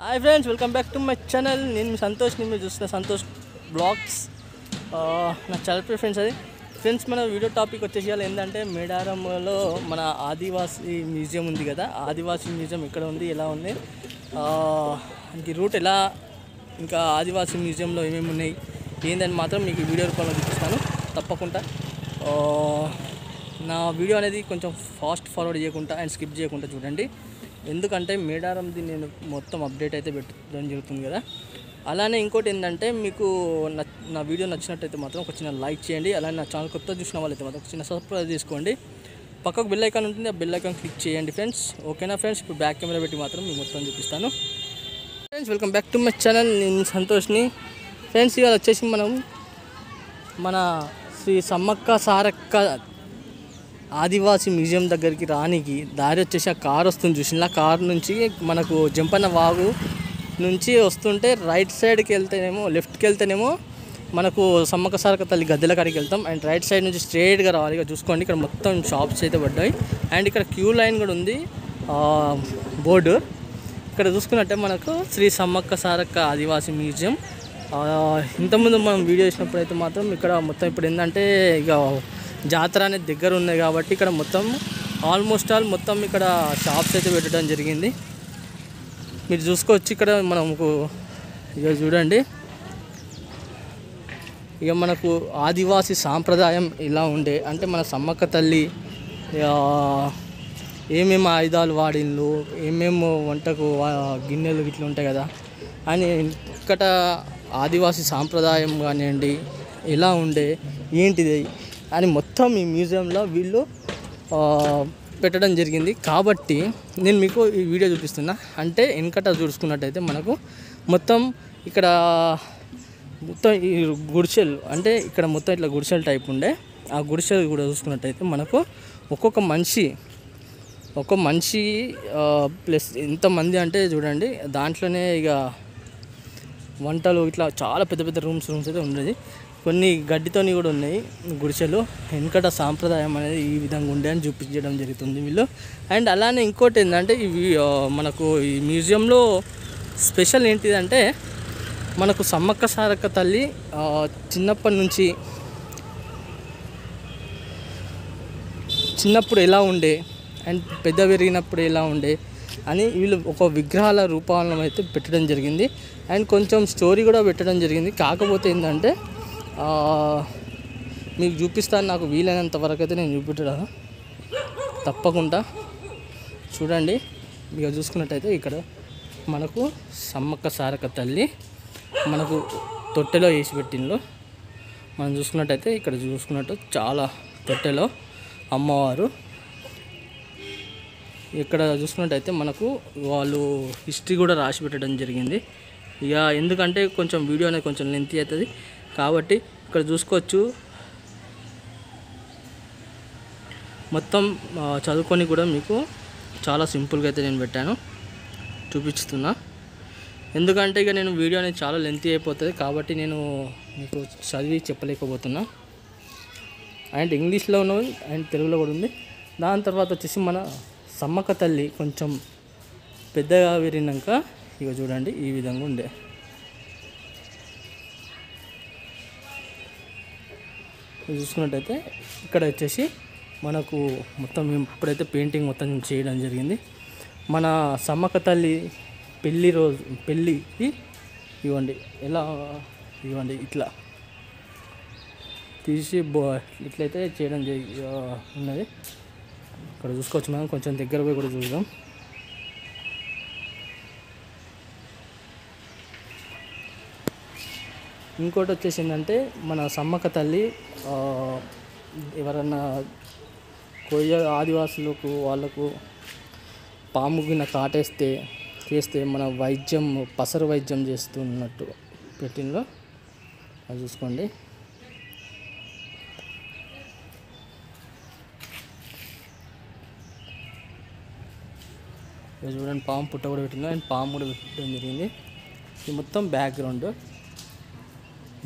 Hi friends, welcome back to my channel. నేను మీ సంతోష్, మీరు చూస్తున్న సంతోష్ బ్లాగ్స్. నా ఛానల్ ఫ్రెండ్స్. అది ఫ్రెండ్స్, మన వీడియో టాపిక్ వచ్చేసి ఏంటంటే మేడారంలో మన ఆదివాసీ మ్యూజియం ఉంది కదా. ఆదివాసీ మ్యూజియం ఎక్కడ ఉంది, ఎలా ఉంది, ఇంక రూట్ ఎలా, ఇంకా ఆదివాసీ మ్యూజియంలో ఏమేమి ఉన్నాయి ఏందని మాత్రం మీకు ఈ వీడియో రూపంలో చూపిస్తాను తప్పకుండా. నా వీడియో అనేది కొంచెం ఫాస్ట్ ఫార్వర్డ్ చేయకుండా అండ్ స్కిప్ చేయకుండా చూడండి, ఎందుకంటే మేడారంది నేను మొత్తం అప్డేట్ అయితే పెట్టడం జరుగుతుంది కదా. అలానే ఇంకోటి ఏంటంటే, మీకు నా వీడియో నచ్చినట్టయితే మాత్రం ఒక చిన్న లైక్ చేయండి. అలానే నా ఛానల్ కొత్త చూసిన వాళ్ళైతే మాత్రం ఒక చిన్న సబ్స్క్రైబ్ చేసుకోండి. పక్కకు బెల్ ఐకాన్ ఉంటుంది, ఆ బెల్ ఐకాన్ క్లిక్ చేయండి ఫ్రెండ్స్. ఓకేనా ఫ్రెండ్స్? ఇప్పుడు బ్యాక్ కెమెరా పెట్టి మాత్రం మీకు మొత్తం చూపిస్తాను. Friends, welcome back to my channel. నేను సంతోష్ని. ఫ్రెండ్స్, ఇవాళ వచ్చేసి మనం మన శ్రీ సమ్మక్క సారక్క ఆదివాసీ మ్యూజియం దగ్గరికి రానికి దారి వచ్చేసి ఆ కార్ వస్తుంది చూసిన, ఆ కార్ నుంచి మనకు జంపన్న వాగు నుంచి వస్తుంటే రైట్ సైడ్కి వెళ్తేనేమో, లెఫ్ట్కి వెళ్తేనేమో మనకు సమ్మక్క సారక్క తల్లి గద్దెల కాడికి వెళ్తాం. అండ్ రైట్ సైడ్ నుంచి స్ట్రేట్గా రావాలి. ఇక చూసుకోండి, ఇక్కడ మొత్తం షాప్స్ అయితే పడ్డాయి. అండ్ ఇక్కడ క్యూ లైన్ కూడా ఉంది, బోర్డు. ఇక్కడ చూసుకున్నట్టే మనకు శ్రీ సమ్మక్క సారక్క ఆదివాసీ మ్యూజియం. ఇంతకుముందు మనం వీడియో చేసినప్పుడు అయితే మాత్రం ఇక్కడ మొత్తం ఇప్పుడు ఏంటంటే ఇక జాతర అనేది దగ్గర ఉన్నాయి కాబట్టి ఇక్కడ మొత్తం ఆల్మోస్ట్ ఆల్ మొత్తం ఇక్కడ షాప్స్ అయితే పెట్టడం జరిగింది. మీరు చూసుకోవచ్చు ఇక్కడ మనకు. ఇక చూడండి, ఇక మనకు ఆదివాసీ సాంప్రదాయం ఇలా ఉండే, అంటే మన సమ్మక్క తల్లి ఏమేమి ఆయుధాలు వాడిళ్ళు, ఏమేమి వంటకు గిన్నెలు ఇట్లా ఉంటాయి కదా అని, ఇక్కడ ఆదివాసీ సాంప్రదాయం కానివ్వండి ఎలా ఉండే ఏంటిది అని మొత్తం ఈ మ్యూజియంలో వీళ్ళు పెట్టడం జరిగింది. కాబట్టి నేను మీకు ఈ వీడియో చూపిస్తున్నా. అంటే వెనకట చూసుకున్నట్టయితే మనకు మొత్తం ఇక్కడ మొత్తం ఈ గుడిసెలు, అంటే ఇక్కడ మొత్తం ఇట్లా గుడిసెలు టైప్ ఉండే. ఆ గుడిసెలు కూడా చూసుకున్నట్టయితే మనకు ఒక్కొక్క మనిషి ప్లస్ ఎంతమంది అంటే చూడండి, దాంట్లోనే ఇక వంటలు ఇట్లా చాలా పెద్ద పెద్ద రూమ్స్ అయితే ఉండేది. కొన్ని గడ్డితోని కూడా ఉన్నాయి గుడిసెలు. వెనకట సాంప్రదాయం అనేది ఈ విధంగా ఉండే అని చూపించడం జరుగుతుంది వీళ్ళు. అండ్ అలానే ఇంకోటి ఏంటంటే, ఇవి మనకు ఈ మ్యూజియంలో స్పెషల్ ఏంటిదంటే, మనకు సమ్మక్క సారక్క తల్లి చిన్నప్పటి నుంచి చిన్నప్పుడు ఎలా ఉండే అండ్ పెద్ద పెరిగినప్పుడు ఎలా ఉండే అని వీళ్ళు ఒక విగ్రహాల రూపాలను అయితే పెట్టడం జరిగింది. అండ్ కొంచెం స్టోరీ కూడా పెట్టడం జరిగింది. కాకపోతే ఏంటంటే మీకు చూపిస్తాను, నాకు వీలైనంత వరకు అయితే నేను చూపించడం తప్పకుండా చూడండి. ఇక చూసుకున్నట్టయితే ఇక్కడ మనకు సమ్మక్క సారక్క తల్లి మనకు తొట్టెలో వేసి పెట్టిండ్రు. మనం చూసుకున్నట్టయితే ఇక్కడ చూసుకున్నట్టు చాలా తొట్టెలో అమ్మవారు. ఇక్కడ చూసుకున్నట్టయితే మనకు వాళ్ళు హిస్టరీ కూడా రాసి పెట్టడం జరిగింది. ఇక ఎందుకంటే కొంచెం వీడియో అనేది కొంచెం లెంతీ అవుతుంది కాబట్టి ఇక్కడ చూసుకోవచ్చు. మొత్తం చదువుకొని కూడా మీకు చాలా సింపుల్గా అయితే నేను పెట్టాను, చూపిస్తున్నా. ఎందుకంటే ఇక నేను వీడియో అనేది చాలా లెంతీ అయిపోతుంది కాబట్టి నేను మీకు చదివి చెప్పలేకపోతున్నా. అండ్ ఇంగ్లీష్లోనూ అండ్ తెలుగులో కూడా ఉంది. దాని తర్వాత వచ్చేసి మన సమ్మక్క తల్లి కొంచెం పెద్దగా విరినాక ఇక చూడండి ఈ విధంగా ఉండే. చూసుకున్నట్టయితే ఇక్కడ వచ్చేసి మనకు మొత్తం ఇప్పుడైతే పెయింటింగ్ మొత్తం చేయడం జరిగింది. మన సమ్మక్క తల్లి పెళ్ళికి ఇవ్వండి ఎలా ఇవ్వండి ఇట్లా తీసి ఇట్లయితే చేయడం ఉన్నది. ఇక్కడ చూసుకోవచ్చు, మనం కొంచెం దగ్గర పోయి కూడా చూద్దాం. ఇంకోటి వచ్చేసి ఏంటంటే, మన సమ్మక్క తల్లి ఎవరన్నా ఆదివాసులకు వాళ్ళకు పాము గిన్న చేస్తే మన వైద్యం, పసరు వైద్యం చేస్తున్నట్టు పెట్టిందో అది చూసుకోండి. చూడండి, పాము పుట్ట కూడా పెట్టిందో అండ్ పాము కూడా పెట్టడం జరిగింది. ఇది మొత్తం బ్యాక్గ్రౌండ్.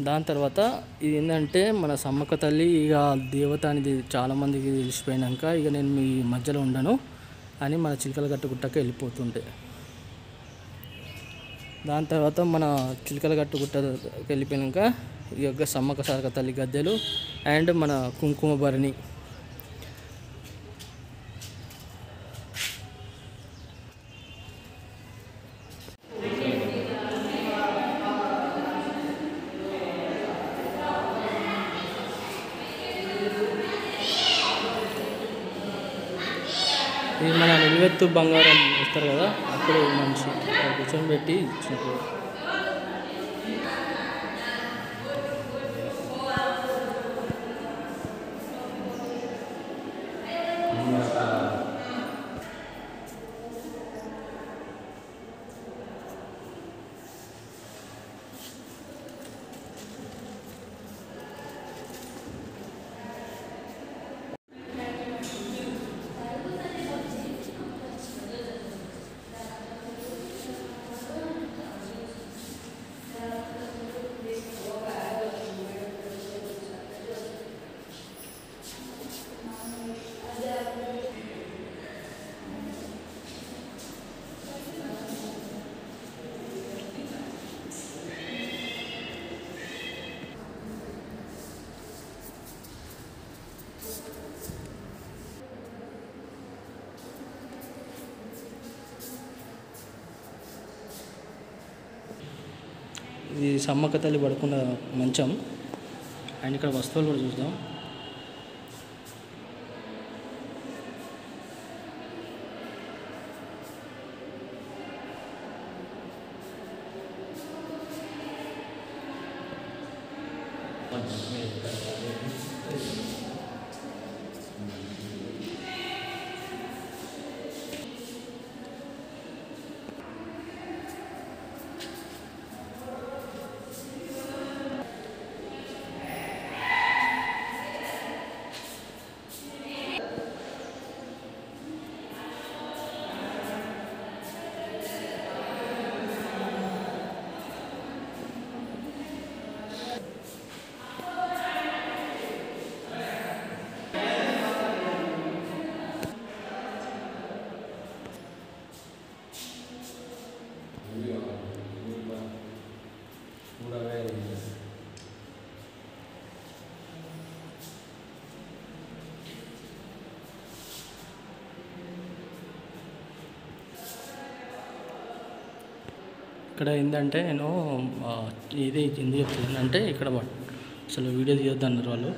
దాని తర్వాత ఇది ఏంటంటే, మన సమ్మక్క తల్లి ఇక దేవత అనేది చాలామందికి తెలిసిపోయినాక ఇక నేను మీ మధ్యలో ఉండను అని మన చిలకల గట్టు గుట్టకి వెళ్ళిపోతుంటే దాని తర్వాత మన చిలకల గట్టు గుట్టకి వెళ్ళిపోయాక ఈ యొక్క సమ్మక్క సారక్క తల్లి గద్దెలు అండ్ మన కుంకుమ భరణి. ఇది మన నిలువెత్తు బంగారం ఇస్తారు కదా, అప్పుడు మనిషి కూర్చొని పెట్టి ఇచ్చినప్పుడు. ఇది సమ్మక్క తల్లి పడుకున్న మంచం. అండ్ ఇక్కడ వస్తువులు కూడా చూద్దాం. ఇక్కడ ఏంటంటే నేను ఇది ఎందుకు చెప్తున్నాను అంటే ఇక్కడ అసలు వీడియో తీయొద్దు అన్నారు వాళ్ళు.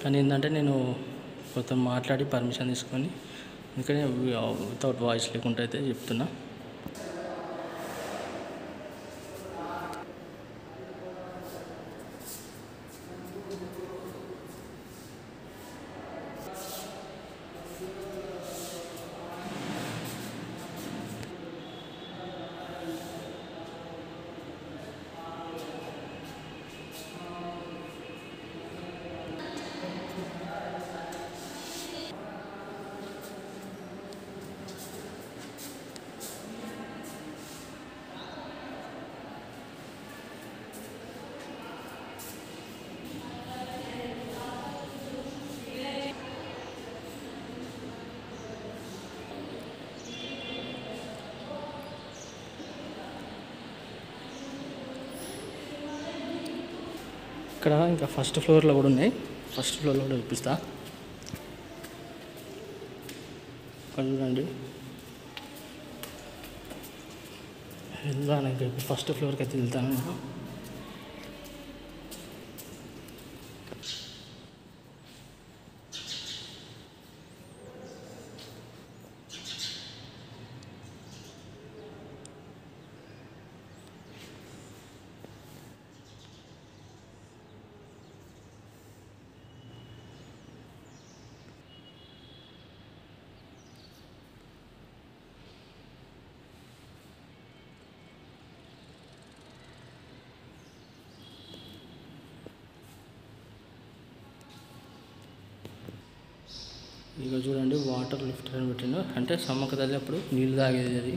కానీ ఏంటంటే నేను కొంత మాట్లాడి పర్మిషన్ తీసుకొని అందుకని వితౌట్ వాయిస్ లేకుండా అయితే చెప్తున్నా. ఇక్కడ ఇంకా ఫస్ట్ ఫ్లోర్లో కూడా ఉన్నాయి. ఫస్ట్ ఫ్లోర్లో కూడా చూపిస్తా. ఇక్కడ చూడండి, వెళ్తాను ఇంకా ఫస్ట్ ఫ్లోర్కి అయితే వెళ్తాను నేను. ఇక చూడండి, వాటర్ లిఫ్టర్ అని పెట్టిండు. అంటే సమ్మక్క తల్లి అప్పుడు నీళ్ళు తాగేది అది.